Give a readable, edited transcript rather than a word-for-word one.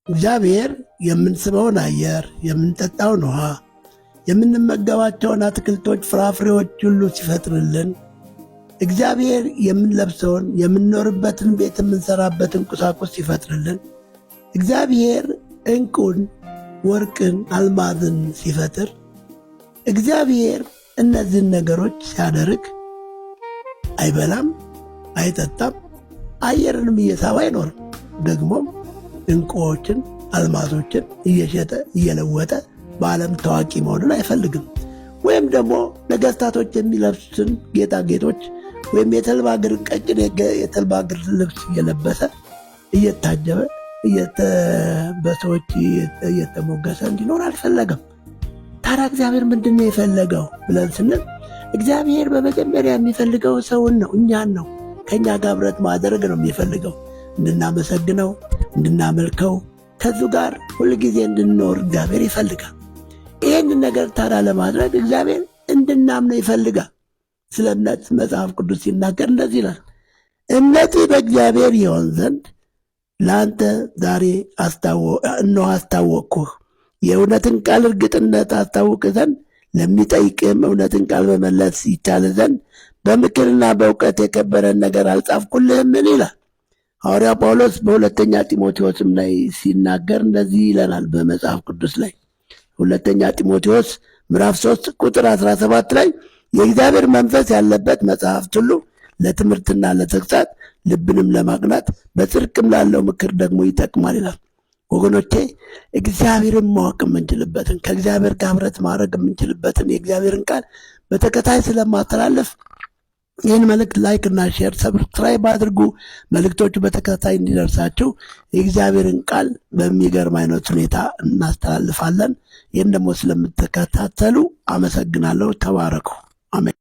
እግዚአብሔር የምንስበውን አየር፣ የምንጠጣውን ውሃ፣ የምንመገባቸውን አትክልቶች፣ ፍራፍሬዎች ሁሉ ሲፈጥርልን እግዚአብሔር የምንለብሰውን የምንኖርበትን ቤት የምንሰራበትን ቁሳቁስ ሲፈጥርልን እግዚአብሔር ዕንቁን፣ ወርቅን፣ አልማዝን ሲፈጥር እግዚአብሔር እነዚህን ነገሮች ሲያደርግ አይበላም፣ አይጠጣም፣ አየርንም እየሳበ አይኖርም። ደግሞም ዕንቁዎችን፣ አልማዞችን እየሸጠ እየለወጠ በዓለም ታዋቂ መሆንን አይፈልግም። ወይም ደግሞ ነገሥታቶች የሚለብሱትን ጌጣጌጦች ወይም የተልባ እግር ቀጭን የተልባ እግር ልብስ እየለበሰ እየታጀበ በሰዎች እየተሞገሰ እንዲኖር አልፈለገም። ታዲያ እግዚአብሔር ምንድን ነው የፈለገው ብለን ስንል እግዚአብሔር በመጀመሪያ የሚፈልገው ሰውን ነው፣ እኛን ነው። ከእኛ ጋር ኅብረት ማድረግ ነው የሚፈልገው። እንድናመሰግነው፣ እንድናመልከው፣ ከዙ ጋር ሁልጊዜ እንድንኖር እግዚአብሔር ይፈልጋል። ይህንን ነገር ታዲያ ለማድረግ እግዚአብሔር እንድናምነው ይፈልጋል። ስለ እምነት መጽሐፍ ቅዱስ ሲናገር እንደዚህ ይላል፣ እምነትህ በእግዚአብሔር ይሆን ዘንድ ለአንተ ዛሬ እነሆ አስታወቅኩህ። የእውነትን ቃል እርግጥነት አስታውቅ ዘንድ ለሚጠይቅም እውነትን ቃል መመለስ ይቻል ዘንድ በምክርና በእውቀት የከበረን ነገር አልጻፍኩልህምን ይላል ሐዋርያ ጳውሎስ። በሁለተኛ ጢሞቴዎስም ላይ ሲናገር እንደዚህ ይለናል በመጽሐፍ ቅዱስ ላይ ሁለተኛ ጢሞቴዎስ ምዕራፍ 3 ቁጥር 17 ላይ የእግዚአብሔር መንፈስ ያለበት መጽሐፍት ሁሉ ለትምህርትና ለተግሣጽ ልብንም ለማቅናት በጽድቅም ላለው ምክር ደግሞ ይጠቅማል ይላል። ወገኖቼ እግዚአብሔርን ማወቅ የምንችልበትን ከእግዚአብሔር ጋር ኅብረት ማድረግ የምንችልበትን የእግዚአብሔርን ቃል በተከታይ ስለማስተላለፍ ይህን መልእክት ላይክ እና ሼር ሰብስክራይብ አድርጉ። መልእክቶቹ በተከታታይ እንዲደርሳችሁ የእግዚአብሔርን ቃል በሚገርም አይነት ሁኔታ እናስተላልፋለን። ይህን ደግሞ ስለምትከታተሉ አመሰግናለሁ። ተባረኩ። አሜን።